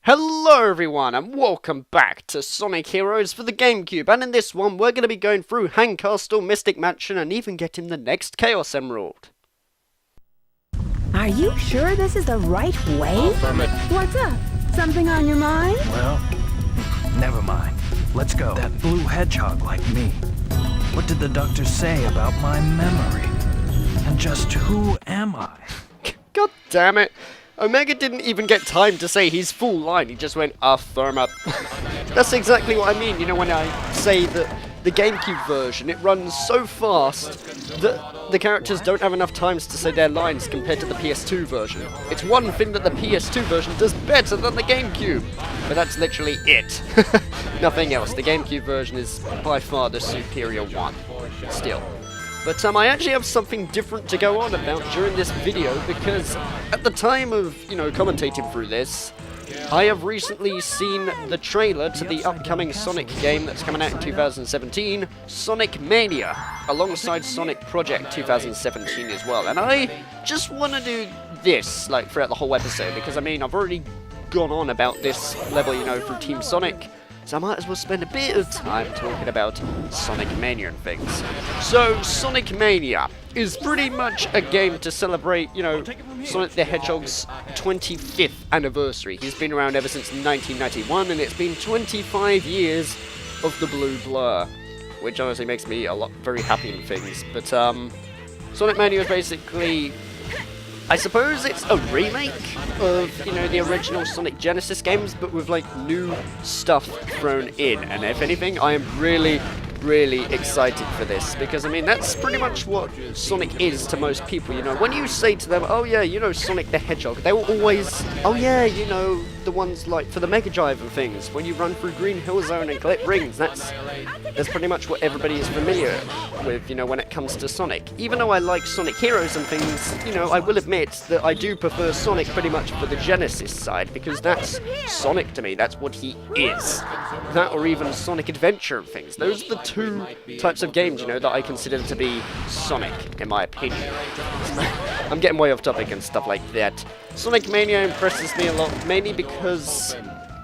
Hello everyone and welcome back to Sonic Heroes for the GameCube, and in this one we're going to be going through Hang Castle, Mystic Mansion and even getting the next Chaos Emerald. Are you sure this is the right way? What's up? Something on your mind? Well, never mind. Let's go. That blue hedgehog like me. What did the doctor say about my memory? And just who am I? God damn it. Omega didn't even get time to say his full line, he just went, affirm. That's exactly what I mean, you know, when I say that the GameCube version, it runs so fast that the characters don't have enough times to say their lines compared to the PS2 version. It's one thing that the PS2 version does better than the GameCube, but that's literally it. Nothing else. The GameCube version is by far the superior one, still. But I actually have something different to go on about during this video, because at the time of, commentating through this, I have recently seen the trailer to the upcoming Sonic game that's coming out in 2017, Sonic Mania, alongside Sonic Project 2017 as well. And I just want to do this, throughout the whole episode, because, I've already gone on about this level, through Team Sonic. So I might as well spend a bit of time talking about Sonic Mania and things. So, Sonic Mania is pretty much a game to celebrate, Sonic the Hedgehog's 25th anniversary. He's been around ever since 1991, and it's been 25 years of the Blue Blur, which honestly makes me very happy and things. But, Sonic Mania is basically, I suppose it's a remake of, the original Sonic Genesis games, but with, new stuff thrown in. And if anything, I am really excited for this, because, that's pretty much what Sonic is to most people, When you say to them, oh yeah, Sonic the Hedgehog, they will always, oh yeah, the ones, for the Mega Drive and things, when you run through Green Hill Zone and collect rings, that's pretty much what everybody is familiar with, when it comes to Sonic. Even though I like Sonic Heroes and things, I will admit that I do prefer Sonic pretty much for the Genesis side, because that's Sonic to me, that's what he is. That or even Sonic Adventure and things. Those are the two types of games, that I consider to be Sonic, in my opinion. I'm getting way off topic and stuff like that. Sonic Mania impresses me a lot, mainly because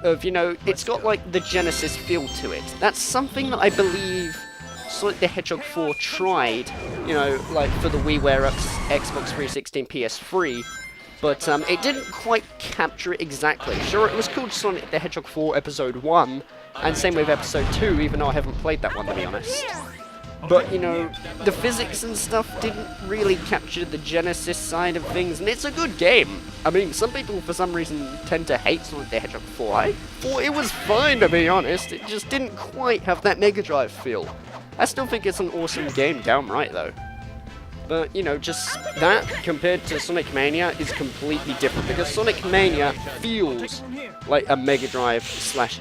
of, it's got, the Genesis feel to it. That's something that I believe Sonic the Hedgehog 4 tried, for the WiiWare, Xbox 360 and PS3, but it didn't quite capture it exactly. Sure, it was called Sonic the Hedgehog 4 Episode 1, and same with Episode 2, even though I haven't played that one, to be honest. But, the physics and stuff didn't really capture the Genesis side of things, and it's a good game. Some people, for some reason, tend to hate Sonic the Hedgehog 4. I thought it was fine, to be honest. It just didn't quite have that Mega Drive feel. I still think it's an awesome game downright, though. But, just that, compared to Sonic Mania, is completely different, because Sonic Mania feels like a Mega Drive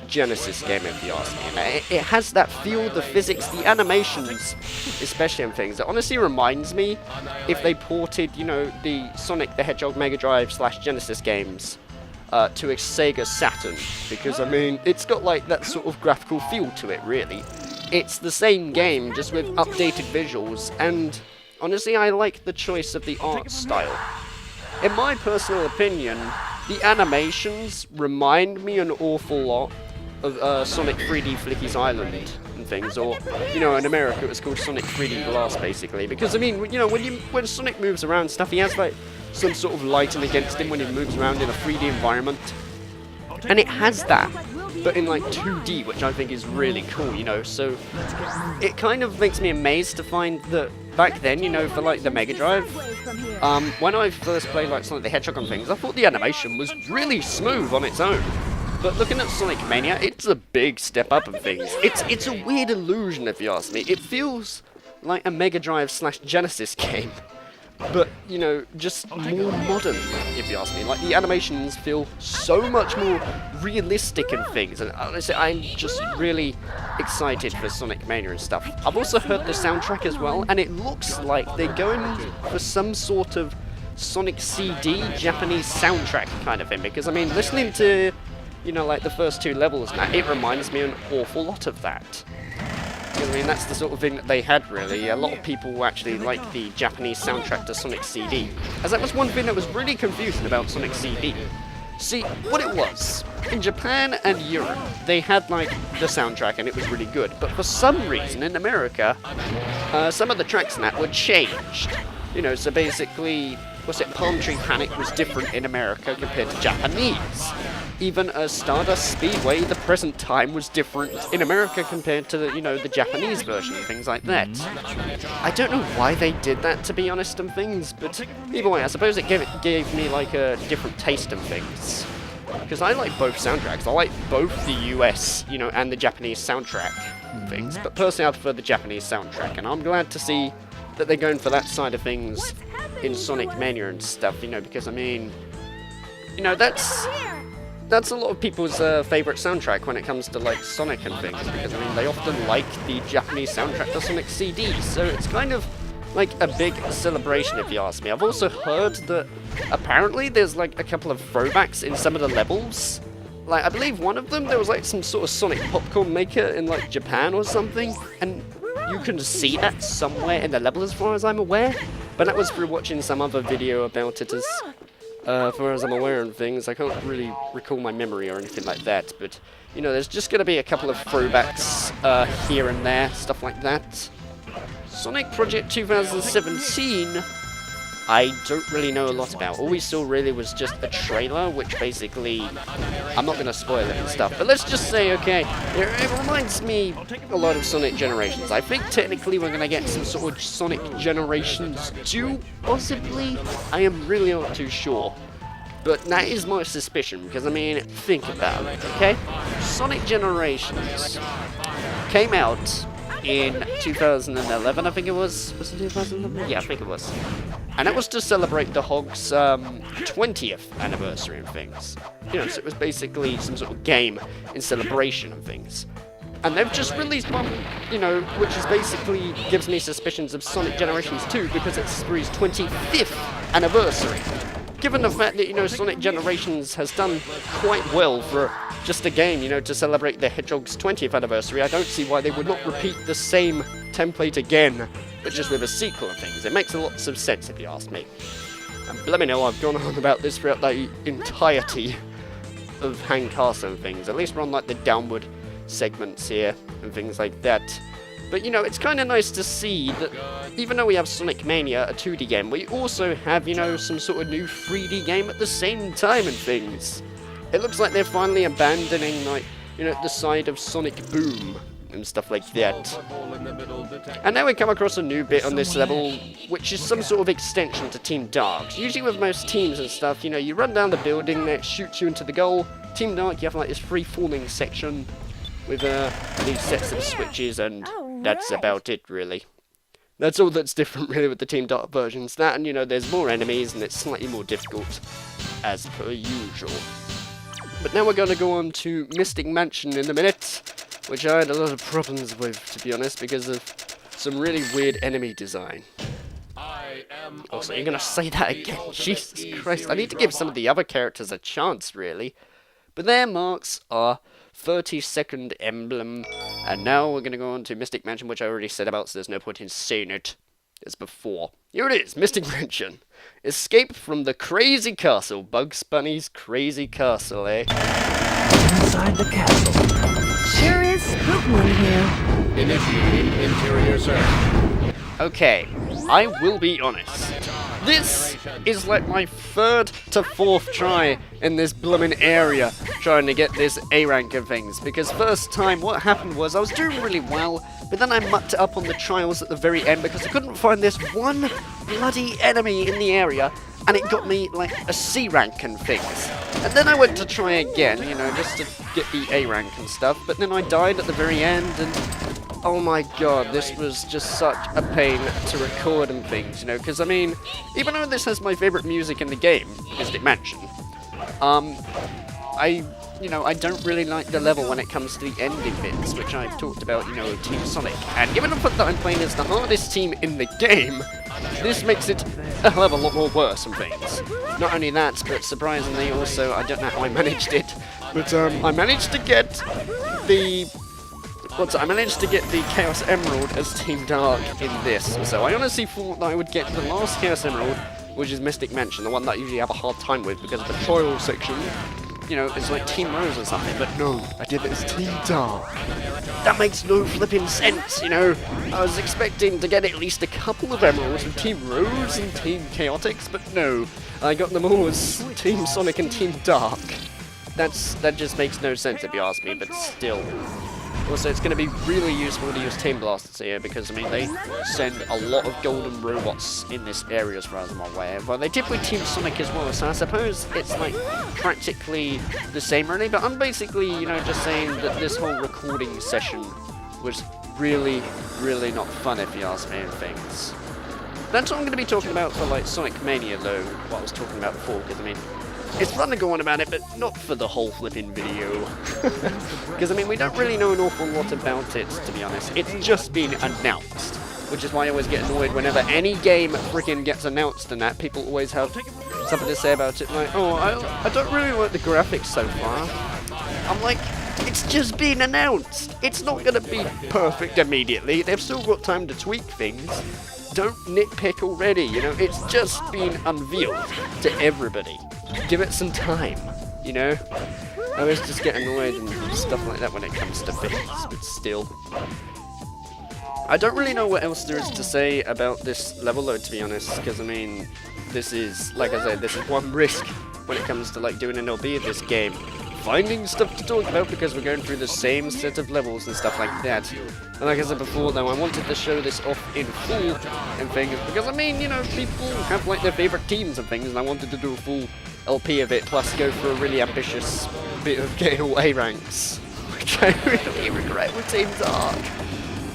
/ Genesis game, if you ask me. It has that feel, the physics, the animations, especially in things. It honestly reminds me if they ported, the Sonic the Hedgehog Mega Drive / Genesis games to a Sega Saturn, because, it's got, that sort of graphical feel to it, really. It's the same game, just with updated visuals, and honestly, I like the choice of the art style. In my personal opinion, the animations remind me an awful lot of Sonic 3D Flicky's Island and things, or, in America it was called Sonic 3D Blast, basically, because, when Sonic moves around and stuff, he has, some sort of lighting against him when he moves around in a 3D environment, and it has that, but in 2D, which I think is really cool, so it kind of makes me amazed to find that back then, for the Mega Drive, when I first played Sonic the Hedgehog and things, I thought the animation was really smooth on its own. But looking at Sonic Mania, it's a big step up and things. It's a weird illusion, if you ask me. It feels like a Mega Drive / Genesis game. But, just more modern, if you ask me. The animations feel so much more realistic and things. And honestly, I'm just really excited for Sonic Mania and stuff. I've also heard the soundtrack as well, and it looks like they're going for some sort of Sonic CD Japanese soundtrack kind of thing. Because, listening to, the first two levels now, it reminds me an awful lot of that. That's the sort of thing that they had, really. A lot of people actually like the Japanese soundtrack to Sonic CD, as that was one thing that was really confusing about Sonic CD. See, what it was, in Japan and Europe, they had, like, the soundtrack and it was really good. But for some reason, in America, some of the tracks in that were changed. You know, so basically, Palm Tree Panic was different in America compared to Japanese. Even Stardust Speedway, the present time, was different in America compared to, the Japanese version and things like that. I don't know why they did that, to be honest, and things, but either way, I suppose it gave me, like, a different taste in things. Because I like both soundtracks. I like both the US, and the Japanese soundtrack things. But personally, I prefer the Japanese soundtrack, and I'm glad to see that they're going for that side of things in Sonic Mania and stuff, because, I mean, that's a lot of people's favourite soundtrack when it comes to, like, Sonic and things, because, I mean, they often like the Japanese soundtrack to Sonic CDs, so it's kind of like a big celebration, if you ask me. I've also heard that apparently there's, like, a couple of throwbacks in some of the levels. Like, I believe one of them, there was, like, some sort of Sonic popcorn maker in, like, Japan or something, and you can see that somewhere in the level as far as I'm aware, but that was through watching some other video about it as far as I'm aware and things. I can't really recall my memory or anything like that, but, there's just going to be a couple of throwbacks here and there, stuff like that. Sonic Project 2017, I don't really know a lot about. All we saw really was just a trailer, which basically, I'm not going to spoil it and stuff, but let's just say, okay, it reminds me a lot of Sonic Generations. I think technically we're going to get some sort of Sonic Generations 2, possibly? I am really not too sure. But that is my suspicion, because, I mean, think about it, okay? Sonic Generations came out in 2011, I think it was. Was it 2011? Yeah, I think it was. And that was to celebrate the Hog's 20th anniversary and things. So it was basically some sort of game in celebration and things. And they've just released one, which is basically gives me suspicions of Sonic Generations 2 because it's for his 25th anniversary. Given the fact that, Sonic Generations has done quite well for just a game, to celebrate the Hedgehog's 20th anniversary, I don't see why they would not repeat the same template again, but just with a sequel and things. It makes lots of sense, if you ask me. And let me know, I've gone on about this throughout the entirety of Hang Castle and things. At least we're on, like, the downward segments here and things like that. But, it's kind of nice to see that even though we have Sonic Mania, a 2D game, we also have, some sort of new 3D game at the same time and things. It looks like they're finally abandoning, like, the side of Sonic Boom and stuff like that. And now we come across a new bit on this level, which is some sort of extension to Team Dark. Usually with most teams and stuff, you run down the building, that shoots you into the goal. Team Dark, you have, like, this free-forming section with these sets of switches, and that's about it, really. That's all that's different, really, with the Team Dark versions. That, and, there's more enemies, and it's slightly more difficult, as per usual. But now we're going to go on to Mystic Mansion in a minute, which I had a lot of problems with, to be honest, because of some really weird enemy design. Also, you're going to say that again? Jesus Christ, I need to give some of the other characters a chance, really. But their marks are 30-second emblem, and now we're going to go on to Mystic Mansion, which I already said about, so there's no point in saying it as before. Here it is, Mystic Mansion. Escape from the crazy castle. Bugs Bunny's crazy castle, eh? Inside the castle. Sure is spooky in here. Initiating interior search. Okay, I will be honest. This is like my 3rd to 4th try in this bloomin' area trying to get this A rank of things, because first time what happened was I was doing really well, but then I mucked it up on the trials at the very end because I couldn't find this one bloody enemy in the area, and it got me like a C rank and things. And then I went to try again, just to get the A rank and stuff, but then I died at the very end, and oh my god, this was just such a pain to record and things, because I mean, even though this has my favourite music in the game, Mystic Mansion, I don't really like the level when it comes to the ending bits, which I've talked about, Team Sonic. And given the fact that I'm playing as the hardest team in the game, this makes it a hell of a lot more worse and things. Not only that, but surprisingly also, I don't know how I managed it, but I managed to get the Chaos Emerald as Team Dark in this. So I honestly thought that I would get the last Chaos Emerald which is Mystic Mansion, the one that I usually have a hard time with because the trial section, you know, it's like Team Rose or something, but no, I did it as Team Dark. That makes no flipping sense, you know. I was expecting to get at least a couple of emeralds with Team Rose and Team Chaotix, but no, I got them all as Team Sonic and Team Dark. That just makes no sense if you ask me, but still. Also, it's going to be really useful to use Team Blasters here because, I mean, they send a lot of golden robots in this area as far as I'm aware. Well, they did with Team Sonic as well, so I suppose it's, like, practically the same, really. But I'm basically, you know, just saying that this whole recording session was really, really not fun, if you ask me, and things. That's what I'm going to be talking about for, like, Sonic Mania, though, what I was talking about before, because, I mean, it's fun to go on about it, but not for the whole flipping video. Because, I mean, we don't really know an awful lot about it, to be honest. It's just been announced, which is why I always get annoyed whenever any game freaking gets announced and that. People always have something to say about it, like, oh, I don't really like the graphics so far. I'm like, it's just been announced. It's not going to be perfect immediately. They've still got time to tweak things. Don't nitpick already, you know, it's just been unveiled to everybody. Give it some time, you know? I always just get annoyed and stuff like that when it comes to bits, but still. I don't really know what else there is to say about this level though, to be honest, because I mean, this is, like I said, this is one risk when it comes to like doing an LB of this game. Finding stuff to talk about because we're going through the same set of levels and stuff like that. And like I said before though, I wanted to show this off in full and things because I mean, you know, people have like their favourite teams and things and I wanted to do a full LP of it plus go for a really ambitious bit of getting all A ranks. Which I really regret with Team Dark.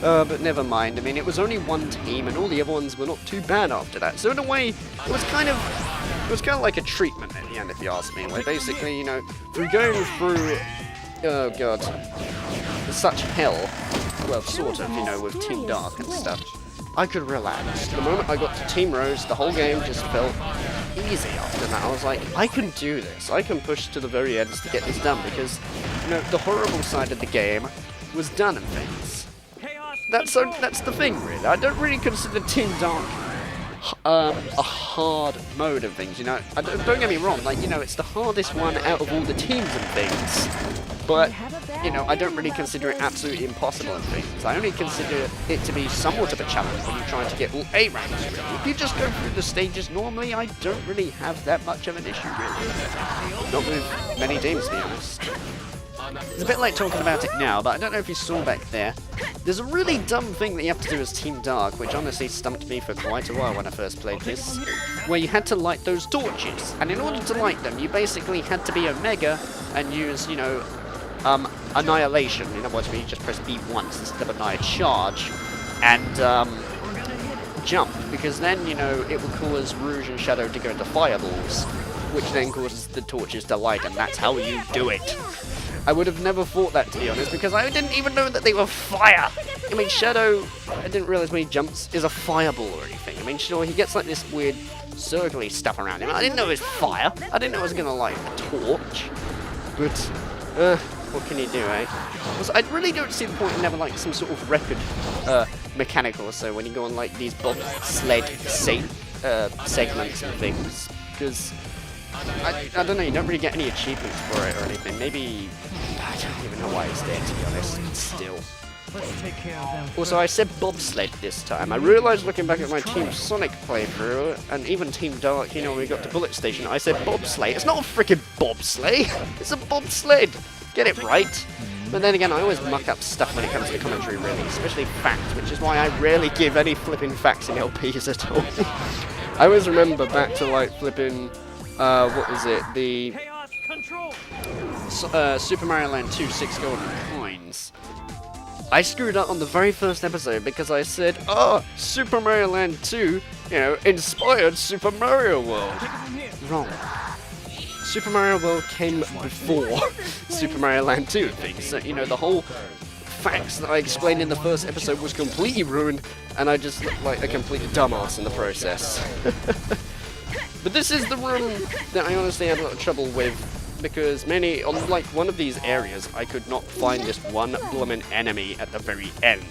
But never mind, I mean it was only one team and all the other ones were not too bad after that. So in a way, it was kind of like a treatment at the end if you ask me, where basically, you know, through going through, oh god, such hell, well sort of, you know, with Team Dark and stuff, I could relax. The moment I got to Team Rose, the whole game just felt easy after that. I was like, I can do this, I can push to the very ends to get this done because, you know, the horrible side of the game was done and things. That's the thing really, I don't really consider Team Dark a hard mode of things, you know. Don't get me wrong, like, you know, it's the hardest one out of all the teams and things, but, you know, I don't really consider it absolutely impossible and things. I only consider it to be somewhat of a challenge when you're trying to get all A ranks, really. If you just go through the stages normally, I don't really have that much of an issue, really. Not with many teams, to be honest. It's a bit like talking about it now, but I don't know if you saw back there. There's a really dumb thing that you have to do as Team Dark, which honestly stumped me for quite a while when I first played this, where you had to light those torches, and in order to light them, you basically had to be Omega and use, you know, Annihilation. In other words, where you just press B once instead of Annihilate Charge, and jump, because then, you know, it will cause Rouge and Shadow to go into fireballs, which then causes the torches to light, and that's how you do it. I would have never thought that, to be honest, because I didn't even know that they were fire! I mean, Shadow, I didn't realise when he jumps, is a fireball or anything. I mean, sure, he gets like this weird circly stuff around him. I didn't know it was fire. I didn't know it was gonna light a torch. But, what can you do, eh? Also, I really don't see the point in having like some sort of record mechanic or so when you go on like these bobsled segments and things, because I don't know, you don't really get any achievements for it or anything. Maybe, I don't even know why it's there, to be honest, but still. Let's take care of them. Also, I said bobsled this time. I realised looking back at my Team Sonic playthrough, and even Team Dark, you know, when we got to Bullet Station, I said bobsleigh. It's not a freaking bobsleigh! It's a bobsled! Get it right! But then again, I always muck up stuff when it comes to commentary, really, especially facts, which is why I rarely give any flipping facts in LPs at all. I always remember back to, like, flipping, what was it, the Super Mario Land 2 6 Golden Coins. I screwed up on the very first episode because I said, oh, Super Mario Land 2, you know, inspired Super Mario World. Wrong. Super Mario World came before Super Mario Land 2 things, so, you know, the whole facts that I explained in the first episode was completely ruined, and I just looked like a complete dumbass in the process. But this is the room that I honestly had a lot of trouble with, because on like one of these areas, I could not find this one bloomin' enemy at the very end,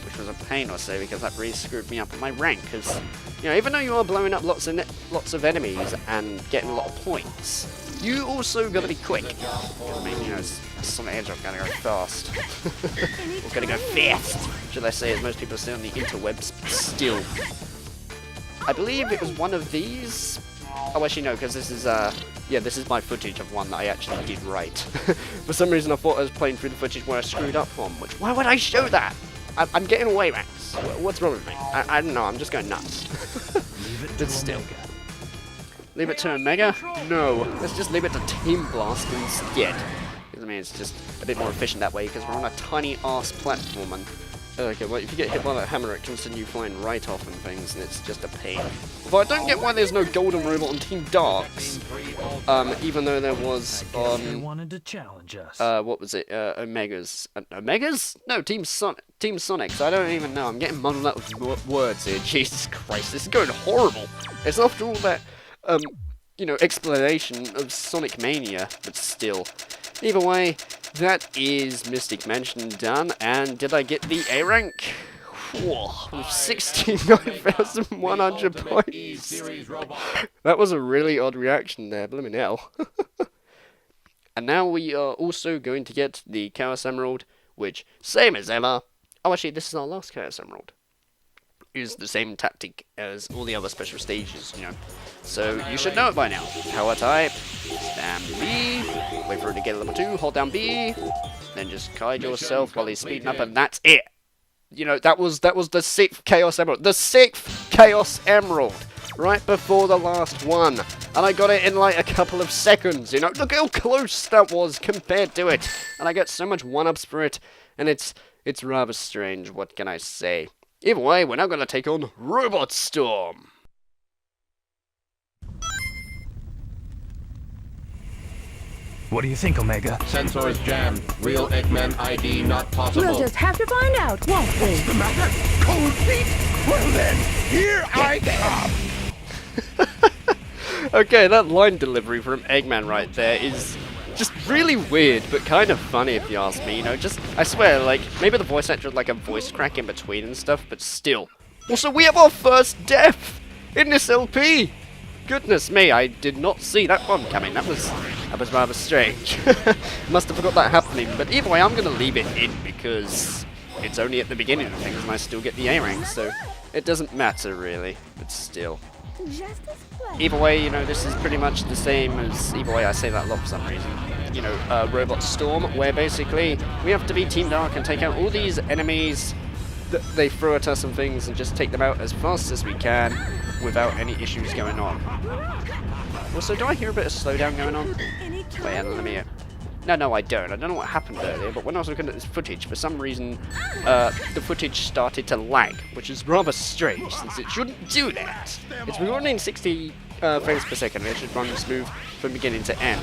which which was a pain or so because that really screwed me up in my rank. Because, you know, even though you are blowing up lots of enemies and getting a lot of points, you also gotta be quick. I mean, you know, Sonic the Hedgehog gotta go fast. Or gotta go fast, should I say, as most people say on the interwebs. Still, I believe it was one of these. Oh, actually no, because this is yeah, this is my footage of one that I actually did right. For some reason, I thought I was playing through the footage where I screwed up on. Which, why would I show that? I'm getting away, Max. What's wrong with me? I don't know. I'm just going nuts. But still. Leave it to Omega? No. Let's just leave it to Team Blast instead. Because, I mean, it's just a bit more efficient that way, because we're on a tiny-ass platform, and... Okay, well, if you get hit by that hammer, it can send you flying right off and things, and it's just a pain. Although I don't get why there's no golden robot on Team Darks, even though there was on... wanted to challenge us. What was it? Omegas. Omegas? No, Team Sonic. I don't even know. I'm getting muddled up with words here. Jesus Christ, this is going horrible. It's after all that... you know, explanation of Sonic Mania, but still. Either way, that is Mystic Mansion done, and did I get the A rank? Whoa, 69,100 points. That was a really odd reaction there, blimmin' hell. And now we are also going to get the Chaos Emerald, which, same as ever. Oh, actually, this is our last Chaos Emerald. Is the same tactic as all the other special stages, you know. So you should know it by now. Power type, spam B, wait for it to get a level 2, hold down B, then just guide yourself while he's speeding up, and that's it. You know, that was the 6th Chaos Emerald. The 6th Chaos Emerald! Right before the last one. And I got it in like a couple of seconds, you know. Look how close that was compared to it. And I get so much 1-ups for it, and it's rather strange, what can I say. Either way, we're now going to take on Robot Storm. What do you think, Omega? Sensors jammed. Real Eggman ID not possible. We'll just have to find out, won't we? The matter? Cold feet? Well then, here I come! Okay, that line delivery from Eggman right there is just really weird, but kind of funny if you ask me, you know, just, I swear, like, maybe the voice actor had like a voice crack in between and stuff, but still. Also, we have our first death in this LP! Goodness me, I did not see that one coming. That was rather strange. Must have forgot that happening, but either way, I'm going to leave it in because it's only at the beginning of things and I still get the A rank, so it doesn't matter really, but still. Either way, you know, this is pretty much the same as, either way, I say that a lot for some reason, you know, Robot Storm, where basically we have to be Team Dark and take out all these enemies that they throw at us and things and just take them out as fast as we can without any issues going on. Also, do I hear a bit of slowdown going on? Wait, let me... No, I don't. I don't know what happened earlier, but when I was looking at this footage, for some reason, the footage started to lag, which is rather strange, since it shouldn't do that. It's recording 60 frames per second, and it should run smooth from beginning to end.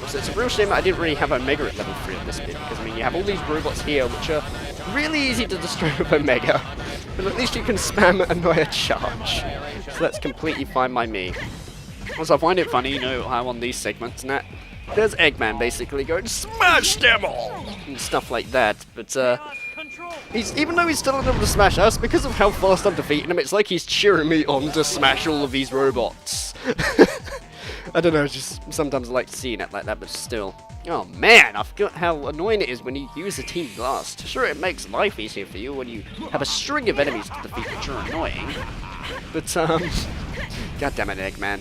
So it's a real shame that I didn't really have Omega at level 3 at this bit, because, I mean, you have all these robots here, which are really easy to destroy with Omega, but at least you can spam Annoy Charge. So that's completely fine by me. Also, I find it funny, you know, how on these segments and that, there's Eggman basically going, smash them all! And stuff like that, but even though he's still unable to smash us, because of how fast I'm defeating him, it's like he's cheering me on to smash all of these robots. I don't know, just sometimes I like seeing it like that, but still. Oh man, I forgot how annoying it is when you use a Team Blast. Sure, it makes life easier for you when you have a string of enemies to defeat which are annoying. But, god damn it, Eggman.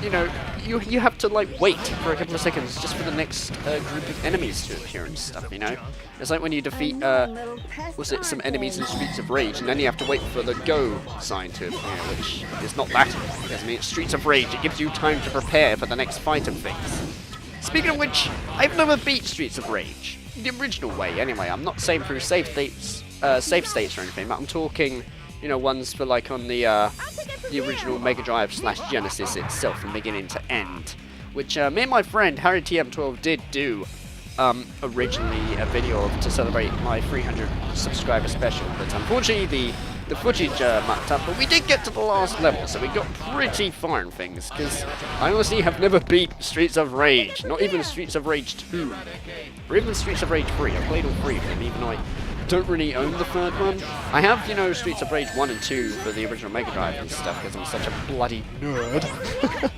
You know, you have to, like, wait for a couple of seconds just for the next group of enemies to appear and stuff, you know? It's like when you defeat, some enemies in Streets of Rage, and then you have to wait for the go sign to appear, which is not that. Because, I mean, it's Streets of Rage, it gives you time to prepare for the next fight and things. Speaking of which, I've never beat Streets of Rage. The original way, anyway. I'm not saying through save states or anything, but I'm talking... You know, ones for like on the original Mega Drive / Genesis itself from beginning to end. Which me and my friend Harry TM12 did do originally a video of to celebrate my 300 subscriber special. But unfortunately the footage mucked up, but we did get to the last level, so we got pretty far in things, because I honestly have never beat Streets of Rage, not even Streets of Rage 2, or even Streets of Rage 3. I played all 3 of them, even though I don't really own the third one. I have, you know, Streets of Rage 1 and 2 for the original Mega Drive and stuff, because I'm such a bloody nerd.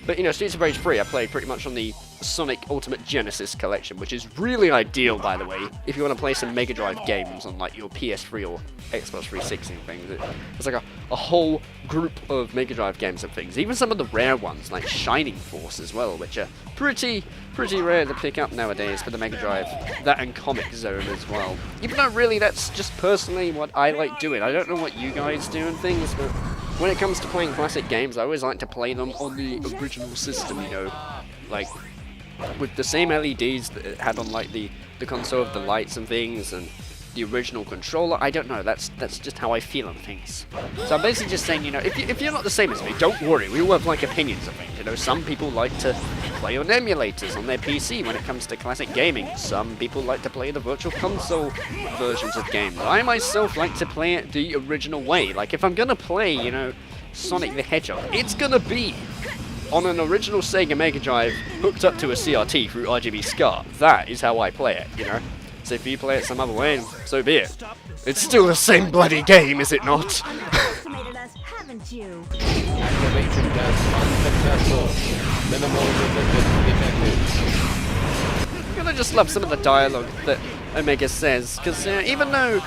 But, you know, Streets of Rage 3 I played pretty much on the Sonic Ultimate Genesis collection, which is really ideal, by the way, if you want to play some Mega Drive games on, like, your PS3 or Xbox 360 and things. It's like a whole group of Mega Drive games and things. Even some of the rare ones, like Shining Force as well, which are pretty rare to pick up nowadays for the Mega Drive. That and Comic Zone as well. Even though, really, that's just personally what I like doing. I don't know what you guys do and things, but when it comes to playing classic games, I always like to play them on the original system, you know, like with the same LEDs that it had on like the console of the lights and things, and the original controller. I don't know, that's just how I feel on things. So I'm basically just saying, you know, if you're not the same as me, don't worry, we all have like opinions of things, you know. Some people like to play on emulators on their PC when it comes to classic gaming. Some people like to play the virtual console versions of games. I myself like to play it the original way. Like if I'm gonna play, you know, Sonic the Hedgehog, it's gonna be on an original Sega Mega Drive hooked up to a CRT through RGB SCART. That is how I play it, you know. So if you play it some other way, so be it. It's still the same bloody game, is it not? Underestimated us, haven't you? Activation test unsuccessful. Minimal resistance detected. I just love some of the dialogue that Omega says, because even though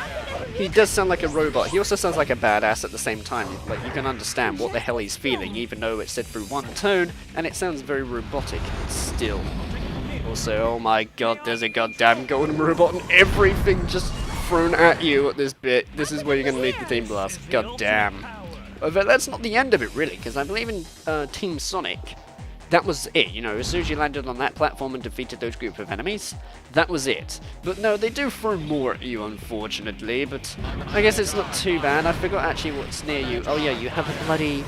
he does sound like a robot, he also sounds like a badass at the same time. Like, you can understand what the hell he's feeling, even though it's said through one tone, and it sounds very robotic still. Also, oh my god, there's a goddamn golden robot and everything just thrown at you at this bit. This is where you're gonna need the Team Blast. God damn. But that's not the end of it, really, because I believe in Team Sonic, that was it, you know. As soon as you landed on that platform and defeated those group of enemies, that was it. But no, they do throw more at you, unfortunately, but I guess it's not too bad. I forgot actually what's near you. Oh yeah, you have a bloody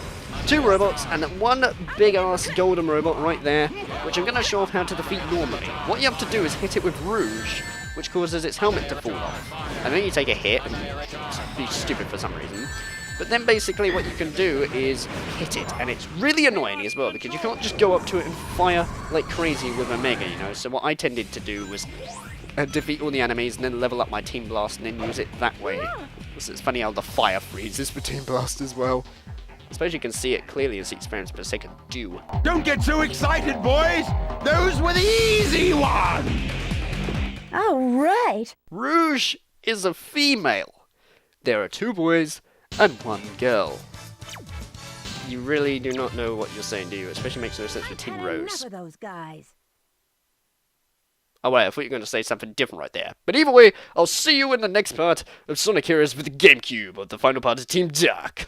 2 robots and 1 big-ass golden robot right there, which I'm going to show off how to defeat normally. What you have to do is hit it with Rouge, which causes its helmet to fall off. And then you take a hit, and be stupid for some reason. But then basically what you can do is hit it, and it's really annoying as well, because you can't just go up to it and fire like crazy with Omega, you know. So what I tended to do was defeat all the enemies and then level up my Team Blast and then use it that way. So it's funny how the fire freezes for Team Blast as well. I suppose you can see it clearly as the experience per second do. Don't get too excited, boys! Those were the easy ones! All right. Rouge is a female. There are 2 boys and 1 girl. You really do not know what you're saying, do you? Especially makes no sense with Team Rose. Enough of those guys. Oh wait, I thought you were going to say something different right there. But either way, I'll see you in the next part of Sonic Heroes for the GameCube, or the final part of Team Dark.